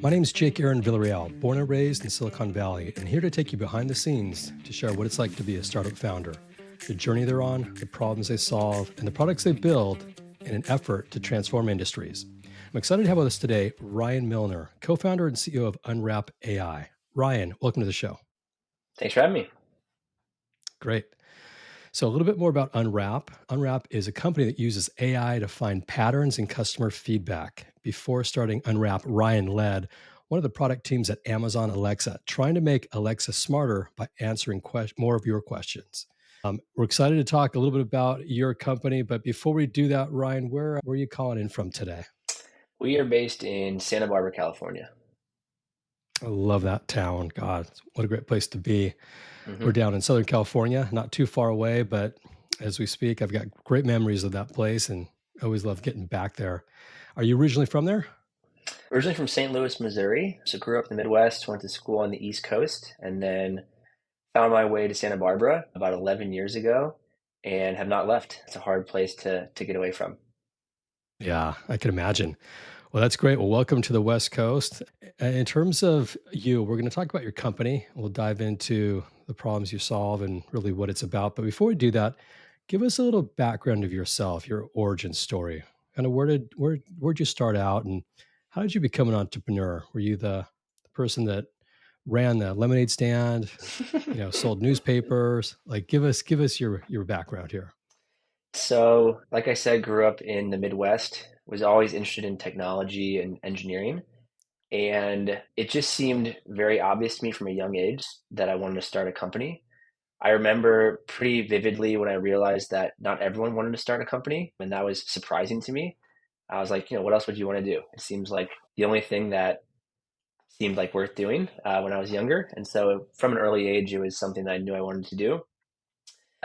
My name is Jake Aaron Villarreal, born and raised in Silicon Valley, and here to take you behind the scenes to share what it's like to be a startup founder, the journey they're on, the problems they solve, and the products they build in an effort to transform industries. I'm excited to have with us today Ryan Millner, co-founder and CEO of Unwrap AI. Ryan, welcome to the show. Thanks for having me. Great. So, a little bit more about Unwrap. Unwrap is a company that uses AI to find patterns in customer feedback. Before starting Unwrap, Ryan led one of the product teams at Amazon Alexa, trying to make Alexa smarter by answering more of your questions. We're excited to talk a little bit about your company, but before we do that, Ryan, where are you calling in from today? We are based in Santa Barbara, California. I love that town. God, what a great place to be. We're hmm down in Southern California, not too far away, but as we speak, I've got great memories of that place and I always love getting back there. Are you originally from there? Originally from St. Louis, Missouri. So grew up in the Midwest, went to school on the East Coast, and then found my way to Santa Barbara about 11 years ago and have not left. It's a hard place to get away from. Yeah, I can imagine. Well, that's great. Well, welcome to the West Coast. In terms of you, we're going to talk about your company. We'll dive into the problems you solve and really what it's about. But before we do that, give us a little background of yourself, your origin story. Kind of where'd you start out and how did you become an entrepreneur? Were you the person that ran the lemonade stand, sold newspapers? Like give us your background here. So, like I said, grew up in the Midwest, was always interested in technology and engineering. And it just seemed very obvious to me from a young age that I wanted to start a company. I remember pretty vividly when I realized that not everyone wanted to start a company, and that was surprising to me. I was like, what else would you want to do? It seems like the only thing that seemed like worth doing when I was younger. And so from an early age, it was something that I knew I wanted to do.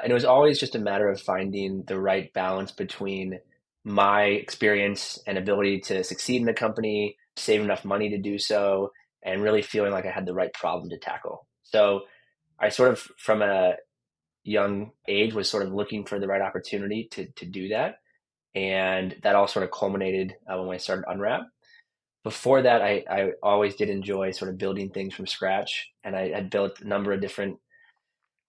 And it was always just a matter of finding the right balance between my experience and ability to succeed in the company, save enough money to do so, and really feeling like I had the right problem to tackle. So I sort of, from a young age, was sort of looking for the right opportunity to do that. And that all sort of culminated when I started Unwrap. Before that, I always did enjoy sort of building things from scratch. And I had built a number of different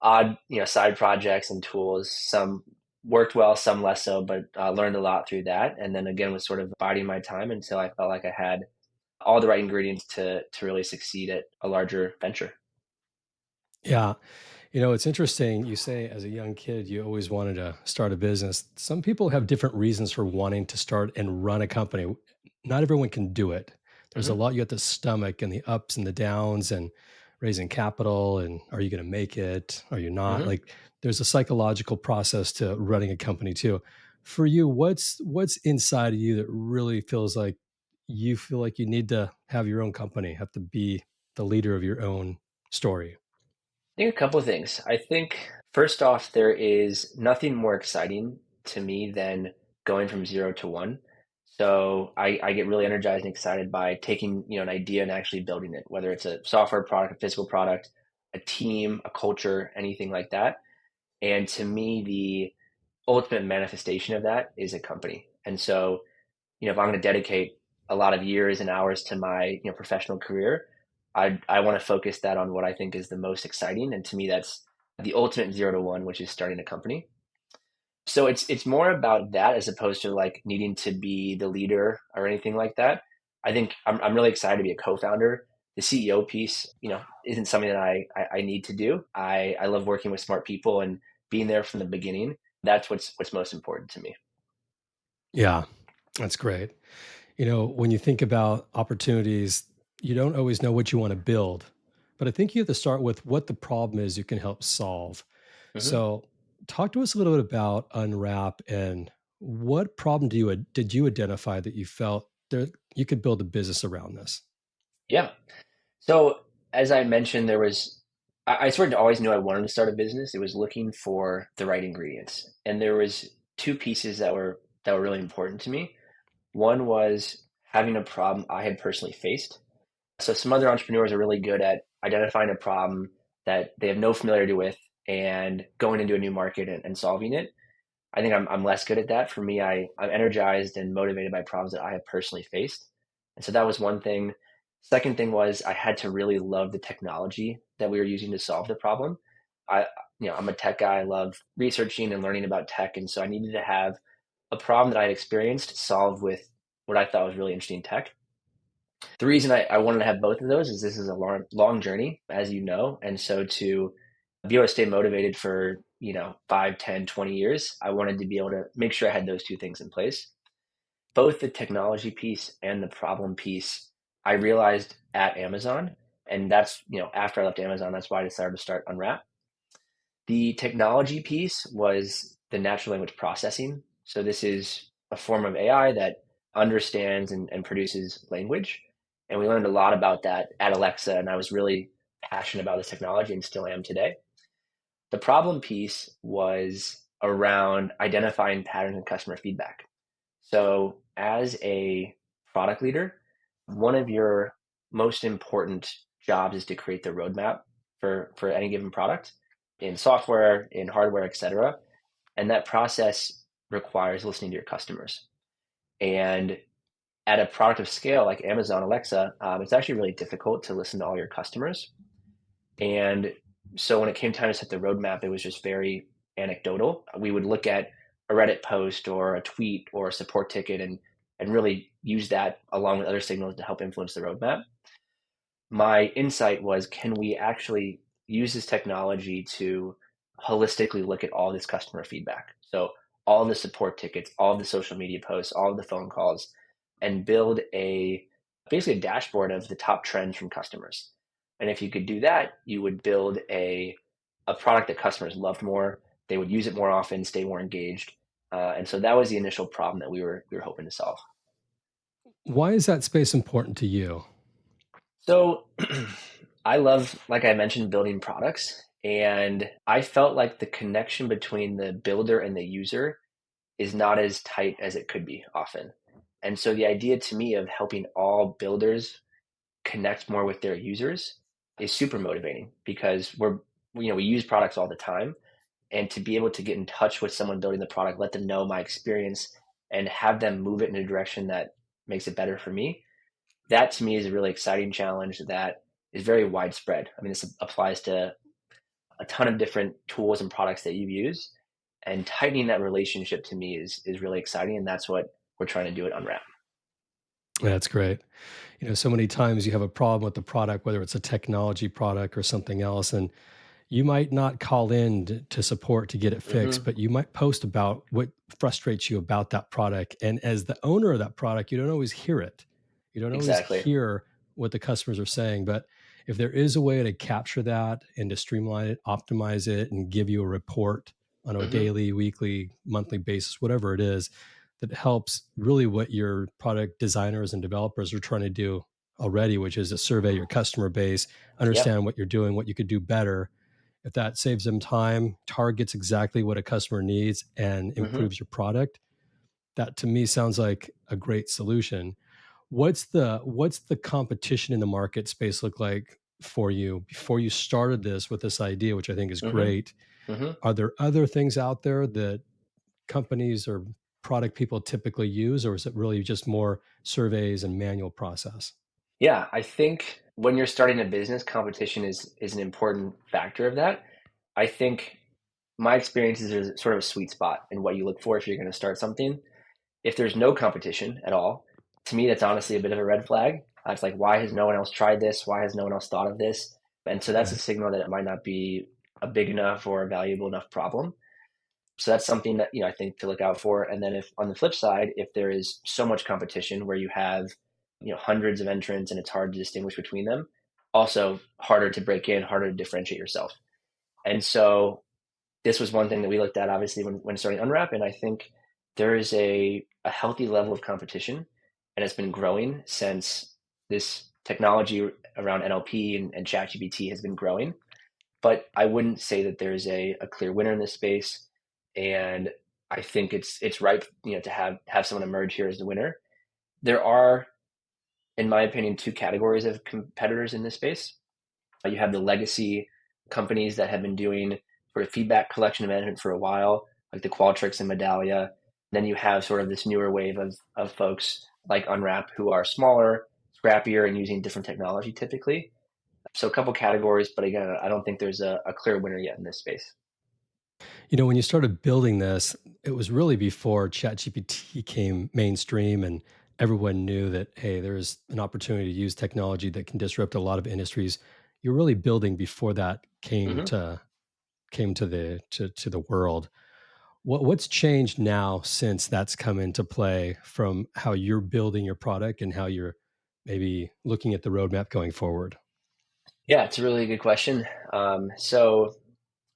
odd, side projects and tools. Some worked well, some less so, but learned a lot through that. And then again, was sort of biding my time until I felt like I had all the right ingredients to really succeed at a larger venture. Yeah. It's interesting. You say as a young kid, you always wanted to start a business. Some people have different reasons for wanting to start and run a company. Not everyone can do it. There's a hmm lot you have to stomach and the ups and the downs and raising capital and are you going to make it? Are you not? hmm Like there's a psychological process to running a company too. For you, what's inside of you that really feels like you feel like you need to have your own company, have to be the leader of your own story? I think a couple of things. I think first off, there is nothing more exciting to me than going from zero to one. So I get really energized and excited by taking, an idea and actually building it, whether it's a software product, a physical product, a team, a culture, anything like that. And to me, the ultimate manifestation of that is a company. And so, if I'm going to dedicate a lot of years and hours to my, professional career, I want to focus that on what I think is the most exciting. And to me, that's the ultimate zero to one, which is starting a company. So it's more about that as opposed to like needing to be the leader or anything like that. I think I'm really excited to be a co-founder. The CEO piece, isn't something that I need to do. I love working with smart people and being there from the beginning. That's what's most important to me. Yeah, that's great. When you think about opportunities, you don't always know what you want to build, but I think you have to start with what the problem is you can help solve. hmm So, talk to us a little bit about Unwrap and what problem did you identify that you felt that you could build a business around this? Yeah. So as I mentioned, I sort of always knew I wanted to start a business. It was looking for the right ingredients, and there was two pieces that were really important to me. One was having a problem I had personally faced. So some other entrepreneurs are really good at identifying a problem that they have no familiarity with and going into a new market and solving it. I think I'm less good at that. For me, I'm energized and motivated by problems that I have personally faced. And so that was one thing. Second thing was I had to really love the technology that we were using to solve the problem. I, I'm a tech guy. I love researching and learning about tech, and so I needed to have a problem that I had experienced solved with what I thought was really interesting tech. The reason I wanted to have both of those is this is a long journey, as you know. And so to be able to stay motivated for, 5, 10, 20 years, I wanted to be able to make sure I had those two things in place. Both the technology piece and the problem piece, I realized at Amazon. And that's, after I left Amazon, that's why I decided to start Unwrap. The technology piece was the natural language processing. So this is a form of AI that understands and produces language. And we learned a lot about that at Alexa, and I was really passionate about this technology and still am today. The problem piece was around identifying patterns in customer feedback. So as a product leader, one of your most important jobs is to create the roadmap for any given product in software, in hardware, etc. And that process requires listening to your customers. And at a product of scale like Amazon Alexa, it's actually really difficult to listen to all your customers. And so when it came time to set the roadmap, it was just very anecdotal. We would look at a Reddit post or a tweet or a support ticket and really use that along with other signals to help influence the roadmap. My insight was, can we actually use this technology to holistically look at all this customer feedback? So all the support tickets, all the social media posts, all of the phone calls, and build basically a dashboard of the top trends from customers. And if you could do that, you would build a product that customers loved more. They would use it more often, stay more engaged. And so that was the initial problem that we were hoping to solve. Why is that space important to you? So I love, like I mentioned, building products. And I felt like the connection between the builder and the user is not as tight as it could be often. And so the idea to me of helping all builders connect more with their users is super motivating because we use products all the time. And to be able to get in touch with someone building the product, let them know my experience and have them move it in a direction that makes it better for me, that to me is a really exciting challenge that is very widespread. I mean, this applies to a ton of different tools and products that you use, and tightening that relationship to me is really exciting, and that's what we're trying to do at Unwrap. That's great. So many times you have a problem with the product, whether it's a technology product or something else, and you might not call in to support to get it fixed, Hmm. but you might post about what frustrates you about that product. And as the owner of that product, you don't always hear it. You don't always Exactly. hear what the customers are saying. But if there is a way to capture that and to streamline it, optimize it, and give you a report on a Hmm. daily, weekly, monthly basis, whatever it is, that helps really what your product designers and developers are trying to do already, which is to survey your customer base, Yep. understand what you're doing, what you could do better. If that saves them time, targets exactly what a customer needs, and Hmm. improves your product, that to me sounds like a great solution. What's the competition in the market space look like for you before you started this with this idea, which I think is Hmm. great? Hmm. Are there other things out there that companies or product people typically use, or is it really just more surveys and manual process? Yeah, I think when you're starting a business, competition is an important factor of that. I think my experience is there's sort of a sweet spot in what you look for if you're going to start something. If there's no competition at all, to me, that's honestly a bit of a red flag. It's like, why has no one else tried this? Why has no one else thought of this? And so that's a Right. signal that it might not be a big enough or a valuable enough problem. So that's something that, I think to look out for. And then if on the flip side, if there is so much competition where you have, hundreds of entrants and it's hard to distinguish between them, also harder to break in, harder to differentiate yourself. And so this was one thing that we looked at obviously when starting Unwrap, and I think there is a healthy level of competition, and it's been growing since this technology around NLP and ChatGPT has been growing. But I wouldn't say that there's a clear winner in this space, and I think it's ripe, to have someone emerge here as the winner. There are, in my opinion, two categories of competitors in this space. You have the legacy companies that have been doing sort of feedback collection and management for a while, like the Qualtrics and Medallia. Then you have sort of this newer wave of folks like Unwrap who are smaller, scrappier, and using different technology typically. So a couple categories, but again, I don't think there's a clear winner yet in this space. When you started building this, it was really before ChatGPT came mainstream and everyone knew that, hey, there's an opportunity to use technology that can disrupt a lot of industries. You're really building before that Hmm. came to the world. What's changed now since that's come into play from how you're building your product and how you're maybe looking at the roadmap going forward? Yeah, it's a really good question. So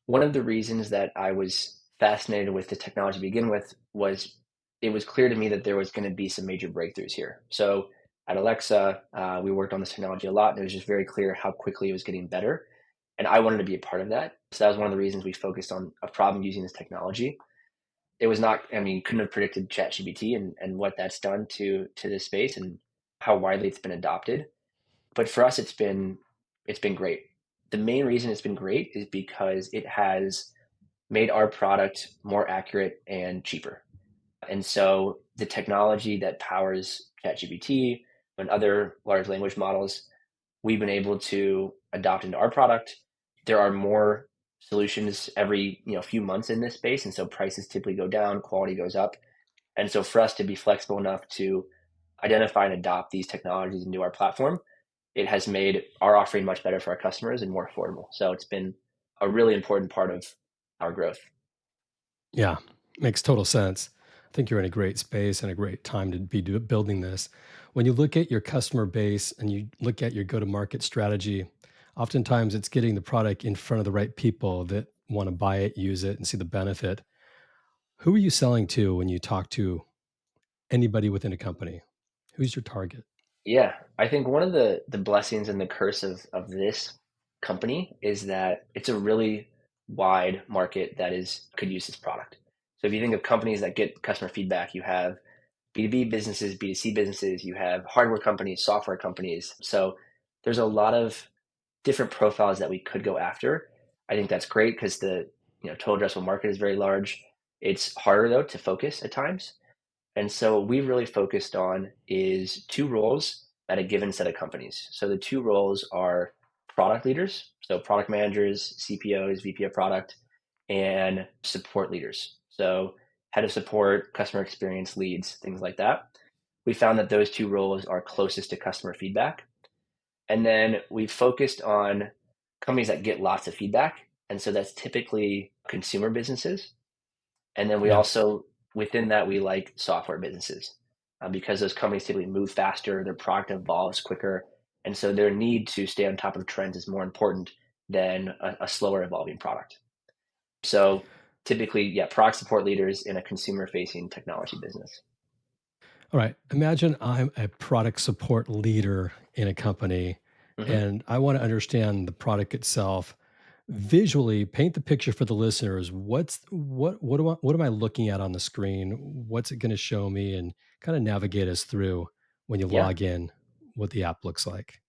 one of the reasons that I was fascinated with the technology to begin with was it was clear to me that there was going to be some major breakthroughs here. So at Alexa, we worked on this technology a lot, and it was just very clear how quickly it was getting better. And I wanted to be a part of that. So that was one of the reasons we focused on a problem using this technology. It was not, I mean, couldn't have predicted ChatGPT and what that's done to this space and how widely it's been adopted. But for us, it's been great. The main reason it's been great is because it has made our product more accurate and cheaper. And so the technology that powers ChatGPT and other large language models, we've been able to adopt into our product. There are more solutions every few months in this space, and so prices typically go down, quality goes up. And so for us to be flexible enough to identify and adopt these technologies into our platform, it has made our offering much better for our customers and more affordable. So it's been a really important part of our growth. Yeah, makes total sense. I think you're in a great space and a great time to be building this. When you look at your customer base and you look at your go to market strategy, oftentimes it's getting the product in front of the right people that want to buy it, use it, and see the benefit. Who are you selling to when you talk to anybody within a company? Who's your target? Yeah, I think one of the blessings and the curse of this company is that it's a really wide market that is could use this product. So if you think of companies that get customer feedback, you have B2B businesses, B2C businesses, you have hardware companies, software companies. So there's a lot of different profiles that we could go after. I think that's great because the total addressable market is very large. It's harder though to focus at times. And so what we've really focused on is two roles at a given set of companies. So the two roles are product leaders, so product managers, CPOs, VP of product, and support leaders. So head of support, customer experience leads, things like that. We found that those two roles are closest to customer feedback. And then we've focused on companies that get lots of feedback. And so that's typically consumer businesses. And then we Yeah. also, within that, we like software businesses because those companies typically move faster, their product evolves quicker. And so their need to stay on top of trends is more important than a slower evolving product. So typically, yeah, product support leaders in a consumer facing technology business. All right. Imagine I'm a product support leader in a company Hmm. and I want to understand the product itself. Visually, paint the picture for the listeners. What am I looking at on the screen? What's it going to show me and kind of navigate us through when you Yeah. log in what the app looks like.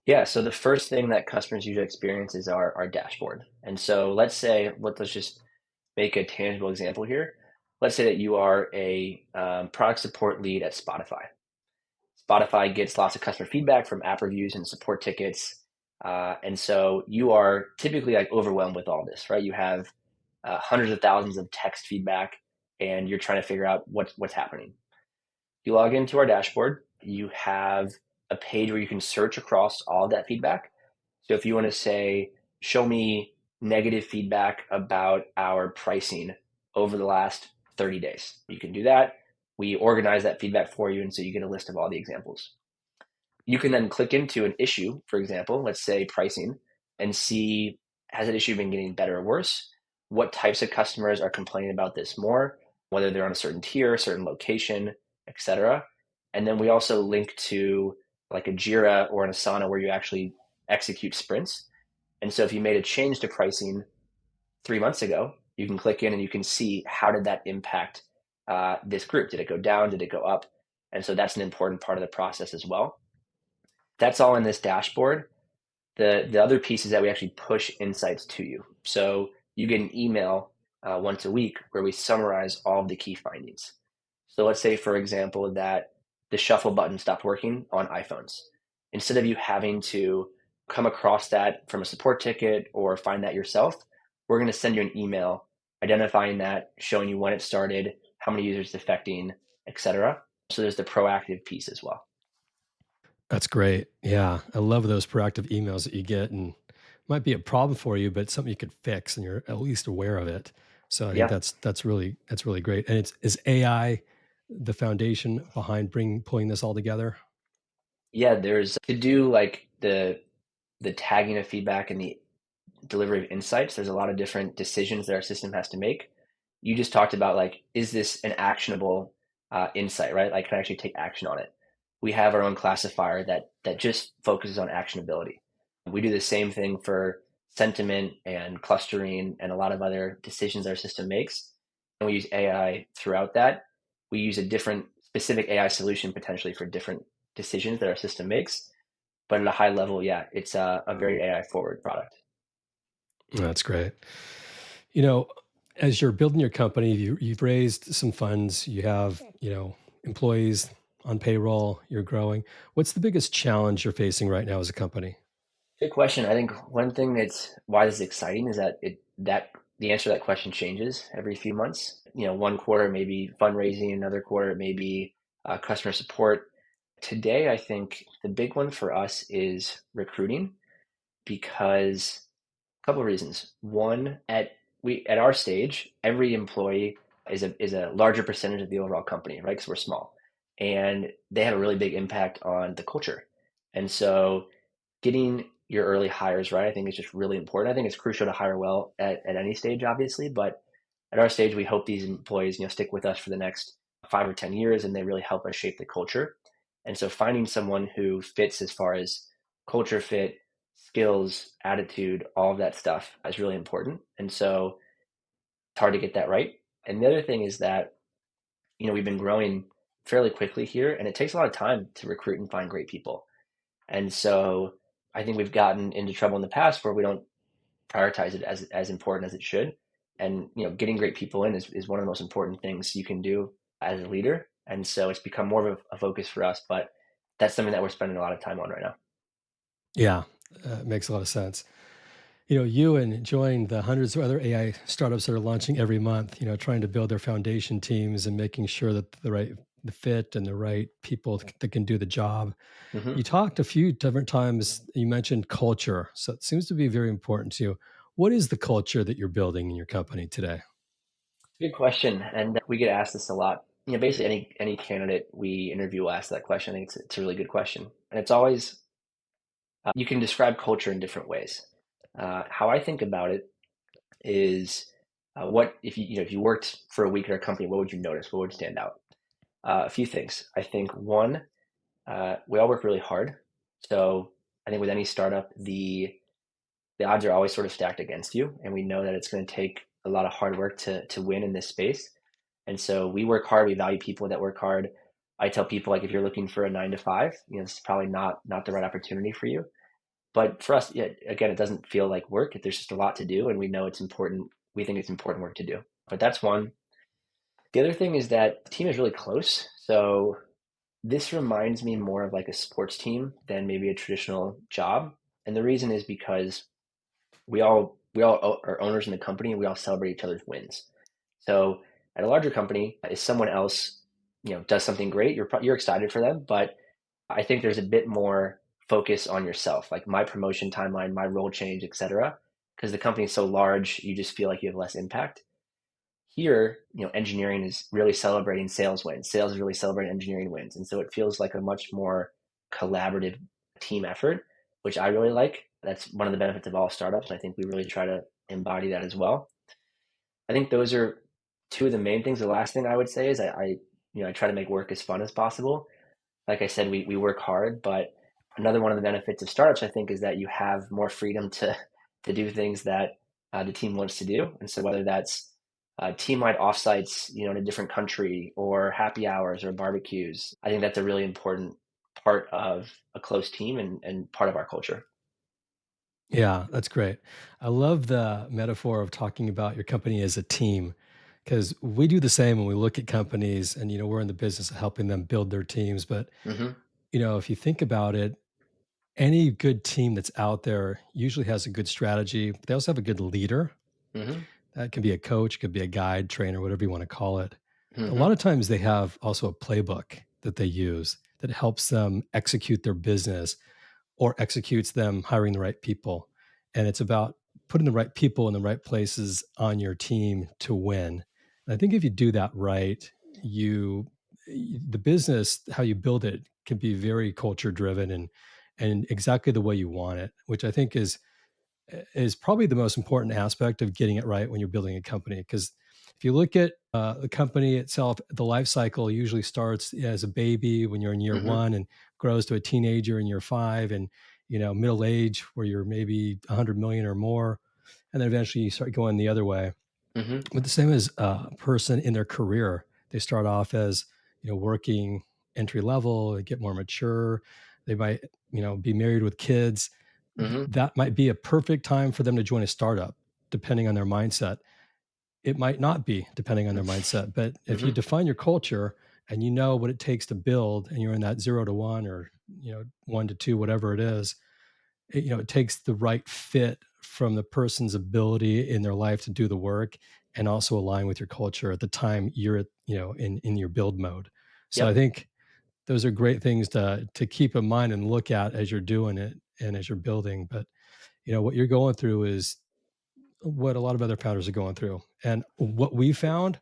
Yeah. So the first thing that customers usually experience is our dashboard. And so let's just make a tangible example here. Let's say that you are a product support lead at Spotify. Spotify gets lots of customer feedback from app reviews and support tickets. And so you are typically like overwhelmed with all this, right? You have hundreds of thousands of text feedback and you're trying to figure out what's happening. You log into our dashboard, you have a page where you can search across all of that feedback. So if you want to say, show me negative feedback about our pricing over the last 30 days, you can do that. We organize that feedback for you. And so you get a list of all the examples. You can then click into an issue, for example, let's say pricing, and see has that issue been getting better or worse? What types of customers are complaining about this more, whether they're on a certain tier, a certain location, etc. And then we also link to like a Jira or an Asana where you actually execute sprints. And so if you made a change to pricing 3 months ago, you can click in and you can see how did that impact this group? Did it go down? Did it go up? And so that's an important part of the process as well. That's all in this dashboard. The other piece is that we actually push insights to you. So you get an email once a week where we summarize all of the key findings. So let's say, for example, that the shuffle button stopped working on iPhones. Instead of you having to come across that from a support ticket or find that yourself, we're going to send you an email identifying that, showing you when it started, how many users it's affecting, etc. So there's the proactive piece as well. That's great. Yeah, I love those proactive emails that you get, and might be a problem for you, but it's something you could fix, and you're at least aware of it. So I think Yeah. that's really great. And it's is AI the foundation behind bring pulling this all together? Yeah, there's to do like the tagging of feedback and the delivery of insights. There's a lot of different decisions that our system has to make. You just talked about like, is this an actionable insight, right? Like, can I actually take action on it? We have our own classifier that just focuses on actionability. We do the same thing for sentiment and clustering and a lot of other decisions our system makes. And we use AI throughout that. We use a different specific AI solution potentially for different decisions that our system makes. But at a high level, yeah, it's a very AI forward product. That's great. You know, as you're building your company, you've raised some funds, you have, employees on payroll, you're growing. What's the biggest challenge you're facing right now as a company? Good question. I think one thing that's why this is exciting is that the answer to that question changes every few months. One quarter may be fundraising, another quarter it may be customer support. Today, I think the big one for us is recruiting because a couple of reasons. One, at our stage, every employee is a larger percentage of the overall company, right? Because we're small, and they have a really big impact on the culture. And so getting your early hires right, I think is just really important. I think it's crucial to hire well at any stage, obviously, but at our stage, we hope these employees, stick with us for the next 5 or 10 years, and they really help us shape the culture. And so, finding someone who fits as far as culture fit, skills, attitude, all of that stuff is really important. And so, it's hard to get that right. And the other thing is that we've been growing fairly quickly here, and it takes a lot of time to recruit and find great people. And so I think we've gotten into trouble in the past where we don't prioritize it as important as it should. And getting great people in is one of the most important things you can do as a leader. And so it's become more of a focus for us, but that's something that we're spending a lot of time on right now. Yeah, makes a lot of sense. You and join the hundreds of other AI startups that are launching every month, trying to build their foundation teams and making sure that the fit and the right people that can do the job. Hmm. You talked a few different times, you mentioned culture. So it seems to be very important to you. What is the culture that you're building in your company today? Good question. And we get asked this a lot. Basically any candidate we interview will ask that question. I think it's a really good question. And it's always, you can describe culture in different ways. How I think about it is what if if you worked for a week at our company, what would you notice? What would stand out? A few things. I think one, we all work really hard. So I think with any startup, the odds are always sort of stacked against you, and we know that it's going to take a lot of hard work to win in this space. And so we work hard. We value people that work hard. I tell people like if you're looking for a 9 to 5, this is probably not the right opportunity for you. But for us, yeah, again, it doesn't feel like work. There's just a lot to do, and we know it's important. We think it's important work to do. But that's one. The other thing is that the team is really close. So this reminds me more of like a sports team than maybe a traditional job. And the reason is because we all are owners in the company and we all celebrate each other's wins. So at a larger company, if someone else, does something great, you're excited for them, but I think there's a bit more focus on yourself, like my promotion timeline, my role change, etc. Because the company is so large, you just feel like you have less impact. Here, engineering is really celebrating sales wins. Sales is really celebrating engineering wins. And so it feels like a much more collaborative team effort, which I really like. That's one of the benefits of all startups. I think we really try to embody that as well. I think those are two of the main things. The last thing I would say is I try to make work as fun as possible. Like I said, we work hard, but another one of the benefits of startups, I think, is that you have more freedom to do things that the team wants to do. And so whether that's team-wide offsites, in a different country, or happy hours or barbecues, I think that's a really important part of a close team and part of our culture. Yeah, that's great. I love the metaphor of talking about your company as a team. because we do the same when we look at companies and, we're in the business of helping them build their teams. But, Mhm. if you think about it, any good team that's out there usually has a good strategy. They also have a good leader. Mhm. That can be a coach, could be a guide, trainer, whatever you want to call it. A lot Mhm. of times they have also a playbook that they use that helps them execute their business or executes them hiring the right people. And it's about putting the right people in the right places on your team to win. And I think if you do that right, the business, how you build it can be very culture driven and exactly the way you want it, which I think is probably the most important aspect of getting it right when you're building a company. Because if you look at the company itself, the life cycle usually starts as a baby when you're in year Mhm. one and grows to a teenager in year five, and middle age where you're maybe 100 million or more, and then eventually you start going the other way. Mhm. But the same as a person in their career, they start off as working entry level, they get more mature, they might be married with kids. Mhm. That might be a perfect time for them to join a startup, depending on their mindset. It might not be, depending on their mindset. But if you Mhm. define your culture and you know what it takes to build, and you're in that 0 to 1 or 1 to 2, whatever it is, it takes the right fit from the person's ability in their life to do the work and also align with your culture at the time you're at, in your build mode. So I Yep. think those are great things to keep in mind and look at as you're doing it and as you're building. But what you're going through is what a lot of other founders are going through. And what we found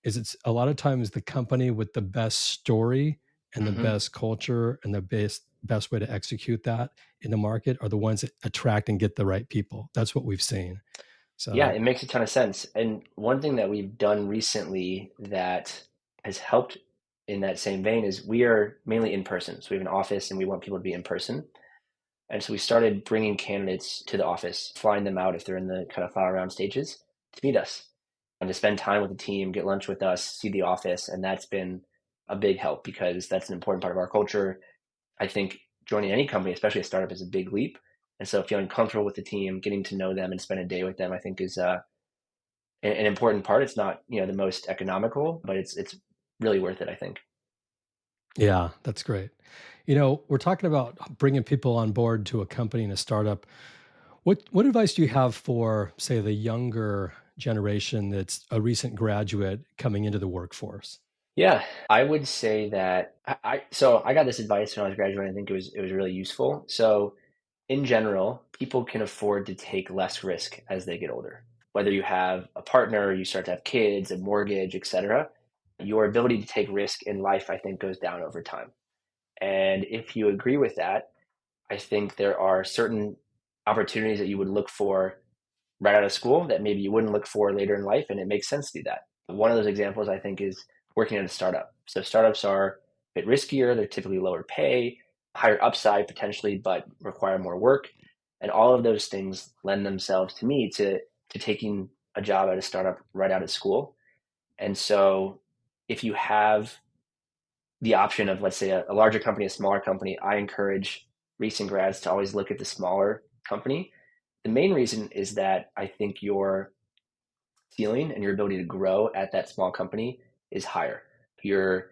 is it's a lot of times the company with the best story and the Mhm. best culture and the best way to execute that in the market are the ones that attract and get the right people. That's what we've seen. Yeah, So it makes a ton of sense. And one thing that we've done recently that has helped in that same vein is we are mainly in person. So we have an office and we want people to be in person. And so we started bringing candidates to the office, flying them out if they're in the kind of final round stages to meet us and to spend time with the team, get lunch with us, see the office. And that's been a big help because that's an important part of our culture. I think joining any company, especially a startup, is a big leap. And so feeling comfortable with the team, getting to know them and spend a day with them, I think is an important part. It's not, the most economical, but it's really worth it, I think. yeah, that's great. We're talking about bringing people on board to a company and a startup. What advice do you have for, say, the younger generation that's a recent graduate coming into the workforce? Yeah, I would say that I got this advice when I was graduating. I think it was really useful. So in general, people can afford to take less risk as they get older. Whether you have a partner, you start to have kids, a mortgage, etc., your ability to take risk in life, I think, goes down over time. And if you agree with that, I think there are certain opportunities that you would look for right out of school that maybe you wouldn't look for later in life, and it makes sense to do that. One of those examples I think is working at a startup. So startups are a bit riskier, they're typically lower pay, higher upside potentially, but require more work. And all of those things lend themselves to me to taking a job at a startup right out of school. And so if you have the option of, let's say, a larger company, a smaller company, I encourage recent grads to always look at the smaller company. The main reason is that I think your ceiling and your ability to grow at that small company is higher. You're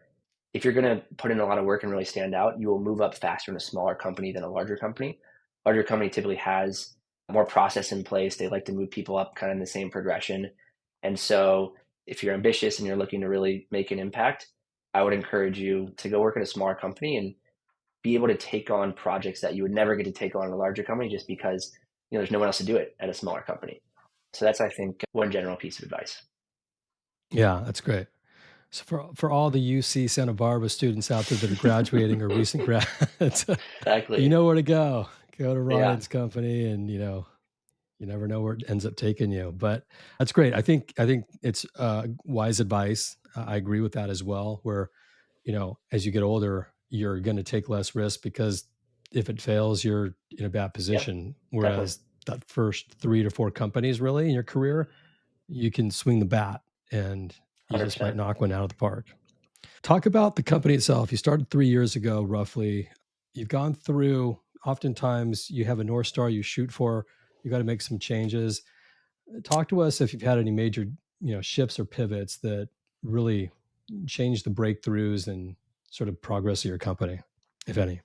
if you're going to put in a lot of work and really stand out, you will move up faster in a smaller company than a larger company. Larger company typically has more process in place. They like to move people up kind of in the same progression. And so if you're ambitious and you're looking to really make an impact, I would encourage you to go work at a smaller company and be able to take on projects that you would never get to take on in a larger company just because there's no one else to do it at a smaller company. So that's, I think, one general piece of advice. Yeah, that's great. So for all the UC Santa Barbara students out there that are graduating or recent grads, you Exactly. know where to go. Go to Yeah. Ryan's company, and you never know where it ends up taking you. But that's great. I think it's wise advice. I agree with that as well. Where as you get older, you're going to take less risk because if it fails, you're in a bad Yep. position. Definitely. Whereas that first 3 to 4 companies, really in your career, you can swing the bat and you just might 100%. knock one out of the park. Talk about the company itself. You started 3 years ago, roughly. You've gone through oftentimes you have a North Star you shoot for. You gotta make some changes. Talk to us if you've had any major shifts or pivots that really change the breakthroughs and sort of progress of your company, if any?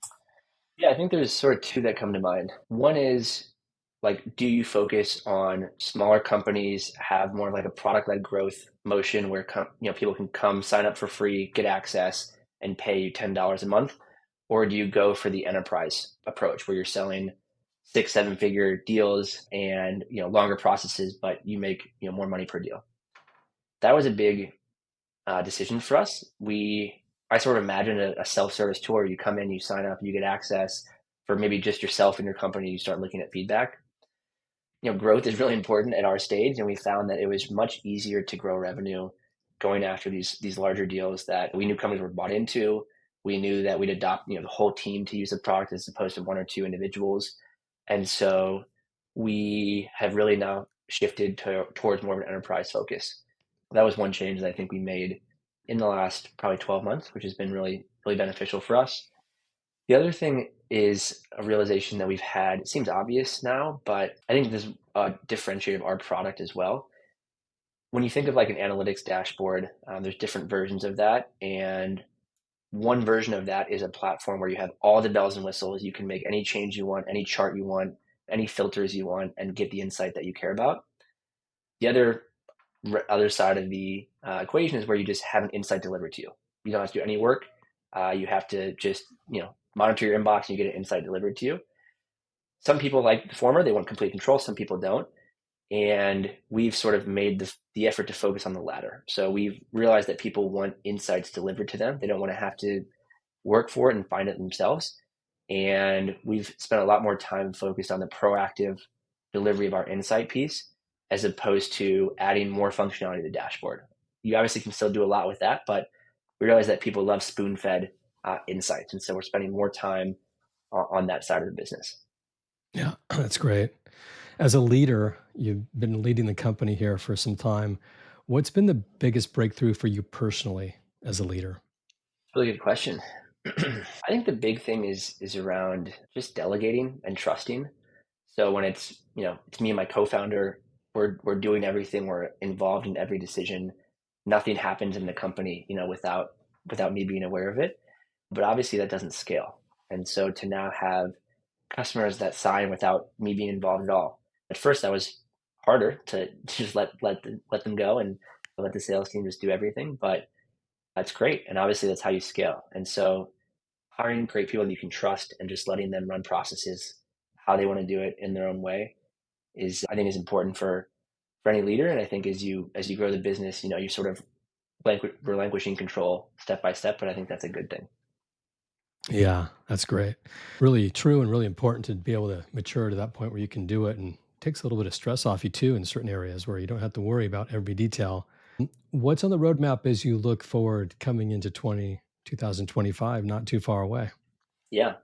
Yeah, I think there's sort of two that come to mind. One is like, do you focus on smaller companies, have more of like a product-led growth motion where people can come sign up for free, get access, and pay you $10 a month? Or do you go for the enterprise approach where you're selling six, seven-figure deals and longer processes, but you make more money per deal? That was a big decision for us. I sort of imagine a self-service tour. You come in, you sign up, you get access for maybe just yourself and your company. You start looking at feedback. Growth is really important at our stage, and we found that it was much easier to grow revenue going after these larger deals that we knew companies were bought into. We knew that we'd adopt the whole team to use the product as opposed to one or two individuals, and so we have really now shifted towards more of an enterprise focus. That was one change that I think we made in the last probably 12 months, which has been really really beneficial for us. The other thing is a realization that we've had. It seems obvious now, but I think this is a differentiator of our product as well. When you think of like an analytics dashboard, there's different versions of that, and one version of that is a platform where you have all the bells and whistles. You can make any change you want, any chart you want, any filters you want, and get the insight that you care about. The other side of the equation is where you just have an insight delivered to you. You don't have to do any work. You have to just monitor your inbox and you get an insight delivered to you. Some people like the former; they want complete control. Some people don't, and we've sort of made the effort to focus on the latter. So we've realized that people want insights delivered to them. They don't want to have to work for it and find it themselves. And we've spent a lot more time focused on the proactive delivery of our insight piece as opposed to adding more functionality to the dashboard. You obviously can still do a lot with that, but we realize that people love spoon fed insights. And so we're spending more time on that side of the business. Yeah, that's great. As a leader, you've been leading the company here for some time. What's been the biggest breakthrough for you personally as a leader? Really good question. I think the big thing is around just delegating and trusting. So when it's me and my co-founder, we're doing everything, we're involved in every decision. Nothing happens in the company, without me being aware of it. But obviously that doesn't scale. And so to now have customers that sign without me being involved at all. At first that was harder to just let them go and let the sales team just do everything, but that's great. And obviously that's how you scale. And so hiring great people that you can trust and just letting them run processes how they want to do it in their own way is I think is important for any leader. And I think as you grow the business, you sort of relinquishing control step by step. But I think that's a good thing. Yeah, that's great. Really true and really important to be able to mature to that point where you can do it and takes a little bit of stress off you too in certain areas where you don't have to worry about every detail. What's on the roadmap as you look forward coming into 2025? Not too far away? Yeah.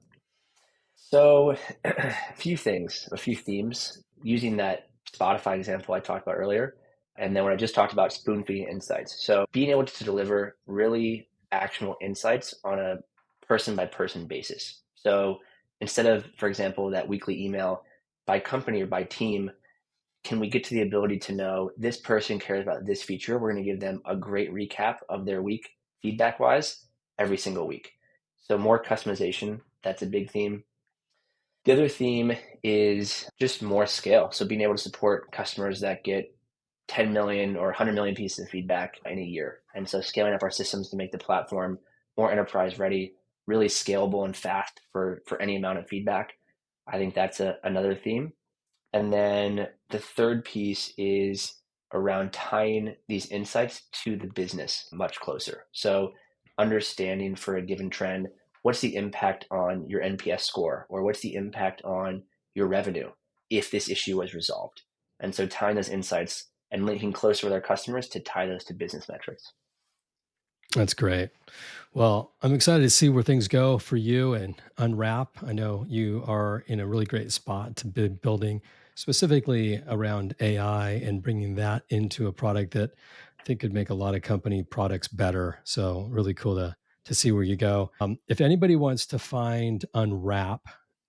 So a few things, a few themes using that Spotify example I talked about earlier. And then when I just talked about spoon feeding insights. So being able to deliver really actionable insights on a person by person basis. So instead of, for example, that weekly email by company or by team, can we get to the ability to know this person cares about this feature? We're going to give them a great recap of their week feedback wise every single week. So more customization, that's a big theme. The other theme is just more scale. So being able to support customers that get 10 million or 100 million pieces of feedback in a year. And so scaling up our systems to make the platform more enterprise ready, really scalable and fast for any amount of feedback. I think that's another theme. And then the third piece is around tying these insights to the business much closer. So understanding for a given trend, what's the impact on your NPS score or what's the impact on your revenue if this issue was resolved? And so tying those insights and linking closer with our customers to tie those to business metrics. That's great. Well, I'm excited to see where things go for you and Unwrap. I know you are in a really great spot to be building specifically around AI and bringing that into a product that I think could make a lot of company products better. So really cool to see where you go. If anybody wants to find Unwrap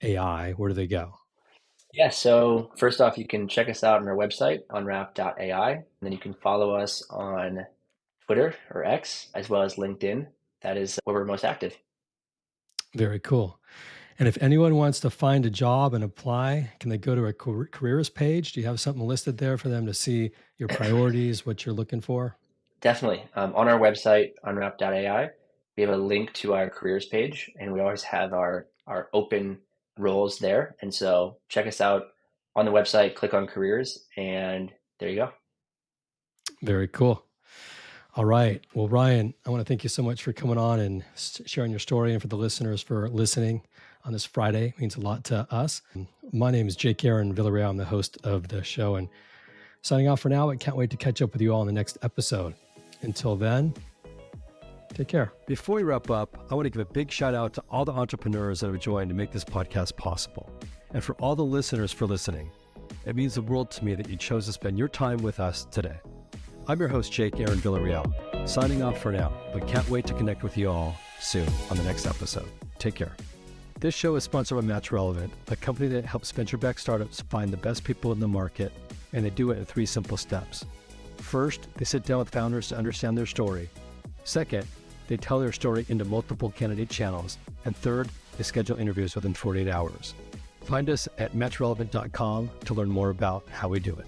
AI, where do they go? Yeah, so first off, you can check us out on our website, unwrap.ai, and then you can follow us on Twitter or X, as well as LinkedIn. That is where we're most active. Very cool. And if anyone wants to find a job and apply, can they go to a careers page? Do you have something listed there for them to see your priorities, what you're looking for? Definitely. On our website, unwrap.ai, we have a link to our careers page, and we always have our open roles there. And so check us out on the website, click on careers, and there you go. Very cool. All right. Well, Ryan, I want to thank you so much for coming on and sharing your story, and for the listeners for listening on this Friday. It means a lot to us. My name is Jake Aaron Villarreal. I'm the host of the show, and signing off for now. I can't wait to catch up with you all in the next episode. Until then, take care. Before we wrap up, I want to give a big shout out to all the entrepreneurs that have joined to make this podcast possible, and for all the listeners for listening. It means the world to me that you chose to spend your time with us today. I'm your host, Jake Aaron Villarreal, signing off for now, but can't wait to connect with you all soon on the next episode. Take care. This show is sponsored by Match Relevant, a company that helps venture-backed startups find the best people in the market, and they do it in 3 simple steps. First, they sit down with founders to understand their story. Second, they tell their story into multiple candidate channels. And third, they schedule interviews within 48 hours. Find us at matchrelevant.com to learn more about how we do it.